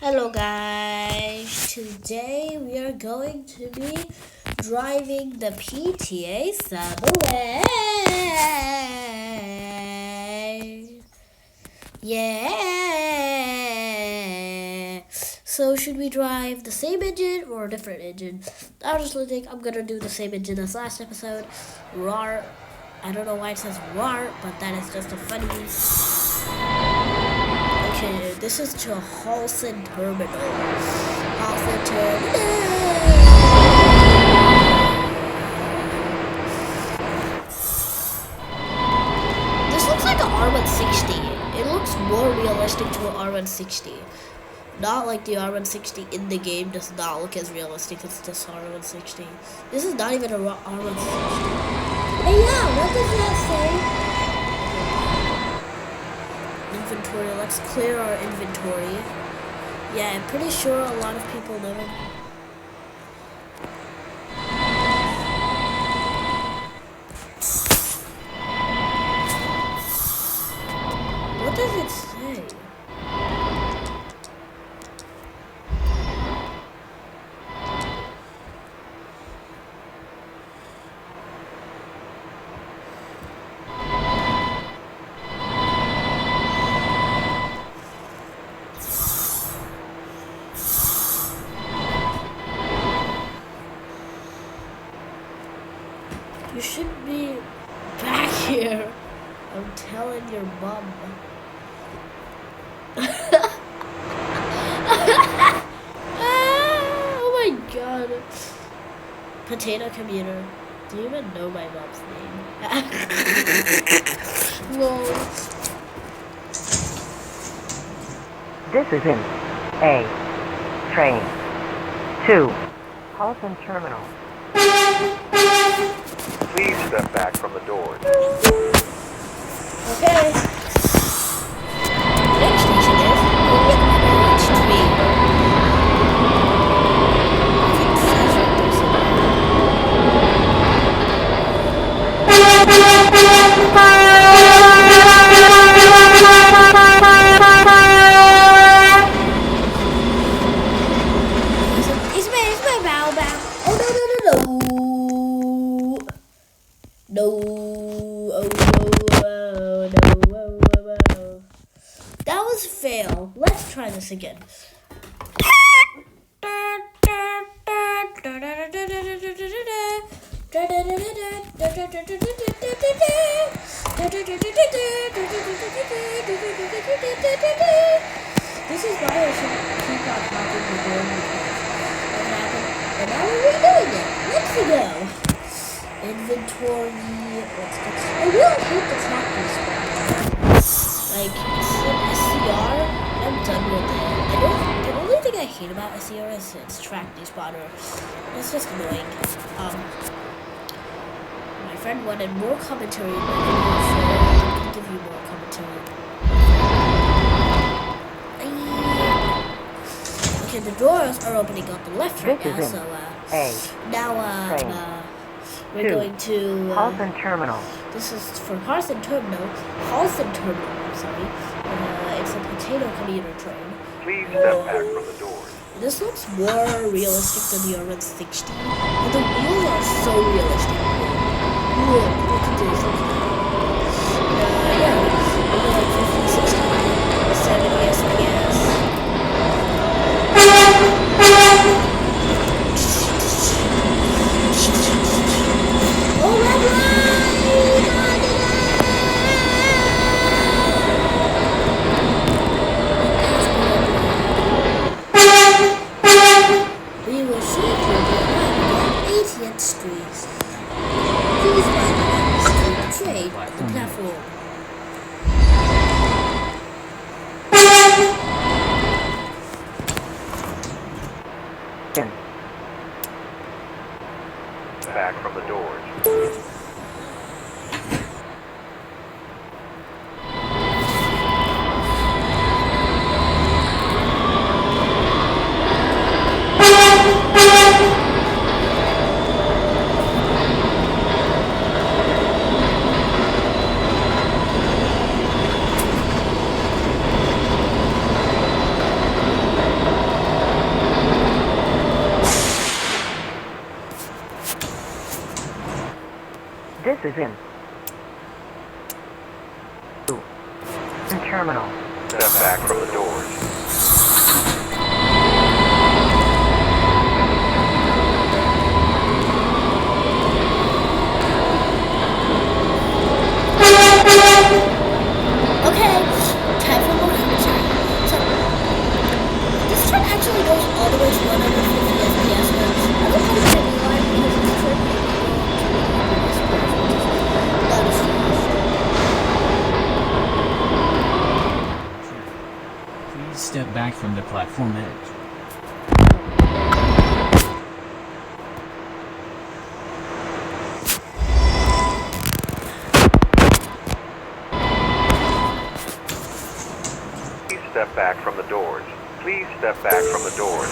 Hello guys, today we are going to be driving the PTA subway. Yeah. So should we drive the same engine or a different engine? I was just think I'm gonna do the same engine as last episode. RAR. I don't know why it says RAR, but that is just a funny. Okay, this is to Halson Terminal. Halson Terminal. This looks like an R160. It looks more realistic to an R160. Not like the R160 in the game does not look as realistic as this R160. This is not even a R160. Hey, yeah, what does that say? Inventory. Let's clear our inventory. Yeah, I'm pretty sure a lot of people live in. What does it say? You should be back here. I'm telling your mom. Oh my god. Potato commuter. Do you even know my mom's name? Whoa. This is in A train to Halton Terminal. Please step back from the doors. Okay. Next station is Orange Tree. It's my bow bow. Oh no. Oh, no. That was fail. Let's try this again. This is why I should keep on talking to them what happened. And now we're redoing it. Let's go. Inventory. Let's go. I really hate the tractor spot. Like, SCR, I'm done with it. The only thing I hate about SCR is its tractor spotter. It's just annoying. My friend wanted more commentary in my video, so I can give you more commentary. Okay, the doors are opening on the left right now, so now we're going to Halton Terminal. This is for Halton Terminal. Halton Terminal, I'm sorry. It's a potato commuter train. Please step back from the doors. This looks more realistic than the R160. And the wheels are so realistic. Whoa, look at this. Yeah, maybe like 50, 60, 70 SPS. Street. Please ride the street is in. 2. Terminal. Step back from the doors. Okay, time for more commentary. So, this train actually goes all the way to 150 FPS, but I don't think it's any line because this train may be going to 100 FPS, which is not as fast. Please step back from the platform edge. Please step back from the doors. Please step back from the doors.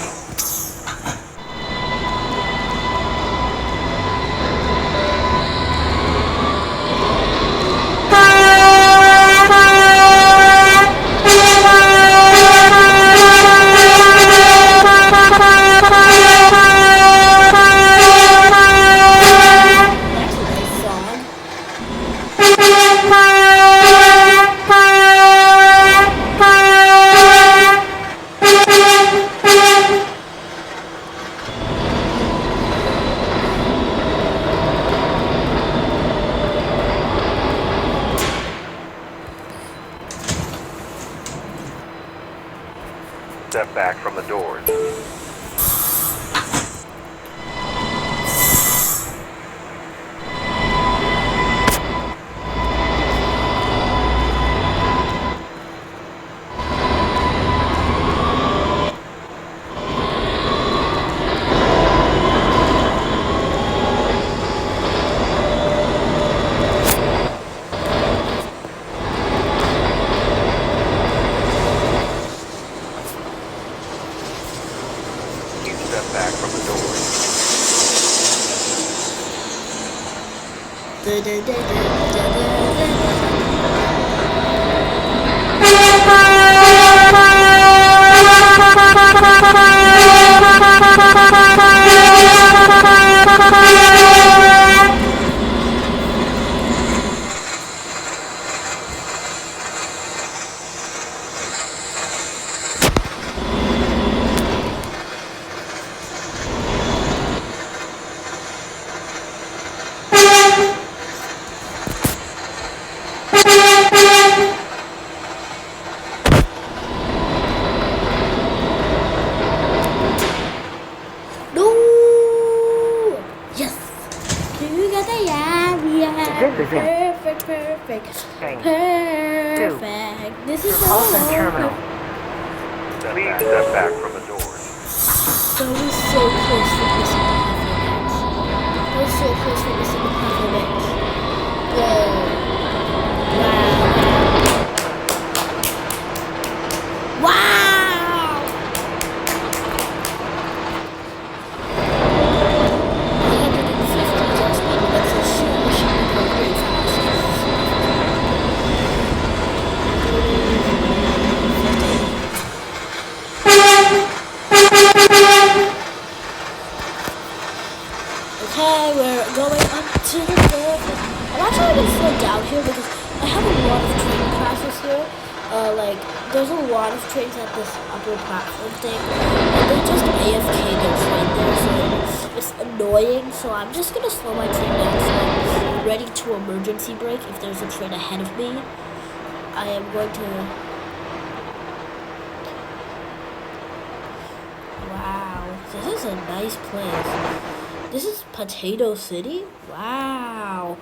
That's a nice song. Step back from the doors. Please step back from the doors. No! Yes! You got the This is it. perfect. Train. Perfect. This is Repulsion all. terminal. Please step back from the doors. That was so close for missing the performance. That was so close for missing the performance. Whoa. Wow. Wow. 150 just means that's a super machine to go very fast. Okay, we're going up to the surface. I'm actually gonna slow down here because I have a lot of train crashes here. There's a lot of trains at this upper platform thing, and they just AFK their train there, so it's annoying. So I'm just gonna slow my train down so I'm ready to emergency brake if there's a train ahead of me. I am going to. Wow, this is a nice place. This is Potato City? Wow.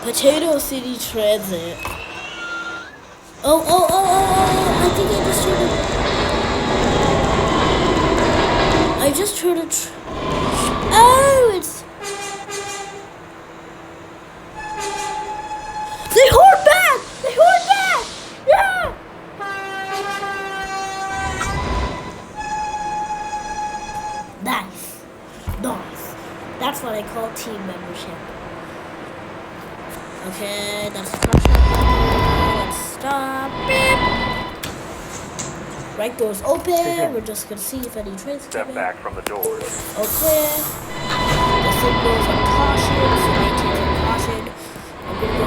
Potato City Transit. I think I just heard a oh, it's they hoard back! They hoard back! Yeah! Nice. Nice. That's what I call team membership. Okay, that's the first stop. Let's stop. Beep. Right door's open. We're just gonna see if any trains Step come in. back from the doors. Okay. The signals are caution, so maintain some caution. I'm gonna go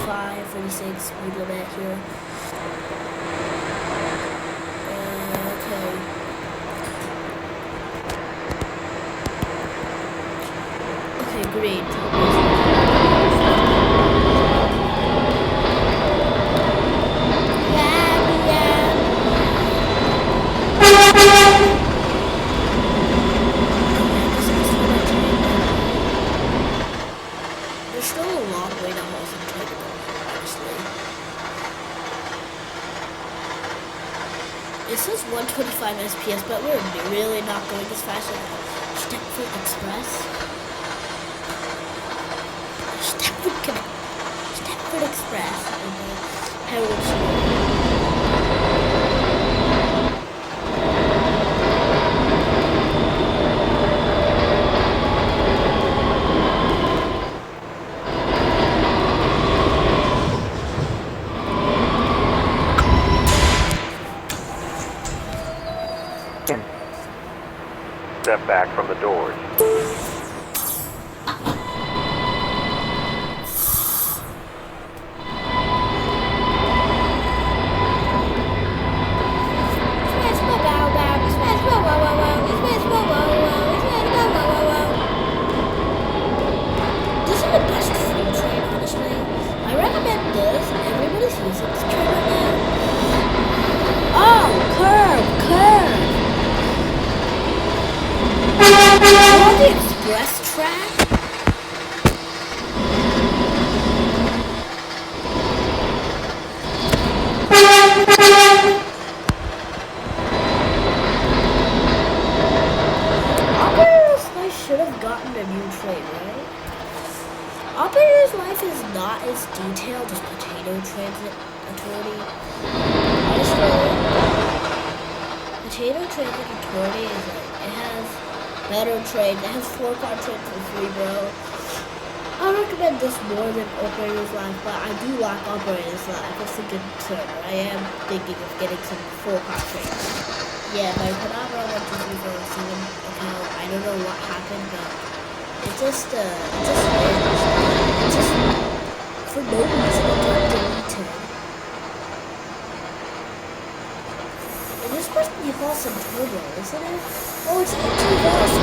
45, 46 speed limit here. Okay. Okay, great. There's still a long way to Halston Terminal, honestly. It says 125 SPS, but we're really not going as fast as Stepford Express. Stepford Express. Harold Street. Step back from the doors. This is the best free train, honestly. I recommend this. Everybody's using this train right now. Oh, curve. On the express track? Operator's Life should have gotten a new train, right? Operator's Life is not as detailed as Potato Transit Authority. Honestly, Potato Transit Authority is like, it has better trains. It has 4-car trains for free, bro. I recommend this more than Operator's Life, but I do like Operator's Life. It's a good turn. I am thinking of getting some 4-car trains. Yeah, my Panama 1207 account, I don't know what happened, but it just for no reason, it got deleted. And this must be Halston Turbo, isn't it? Oh, it's not too fast.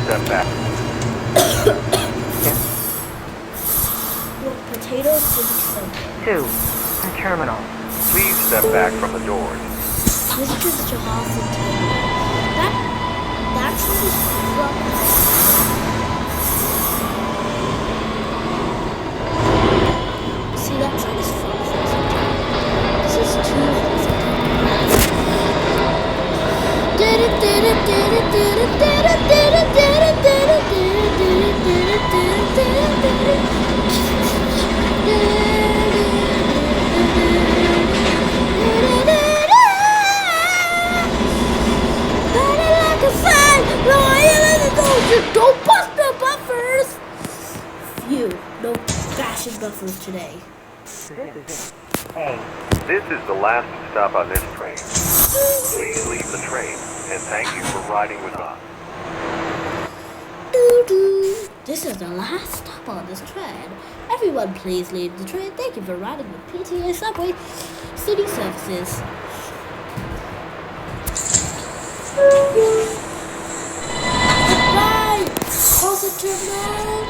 Step back. Look, Potato City Center. 2. Terminal. Please step back from the doors. This is just a Halston Turbo. That's what is from. See, that train is from Halston Turbo. This is too Halston Don't bust the buffers! Phew, no fashion buffers today. A. This is the last stop on this train. Please leave the train, and thank you for riding with us. Doo-doo. This is the last stop on this train. Everyone please leave the train. Thank you for riding with PTA Subway City Services. Goodbye! Halston Terminal!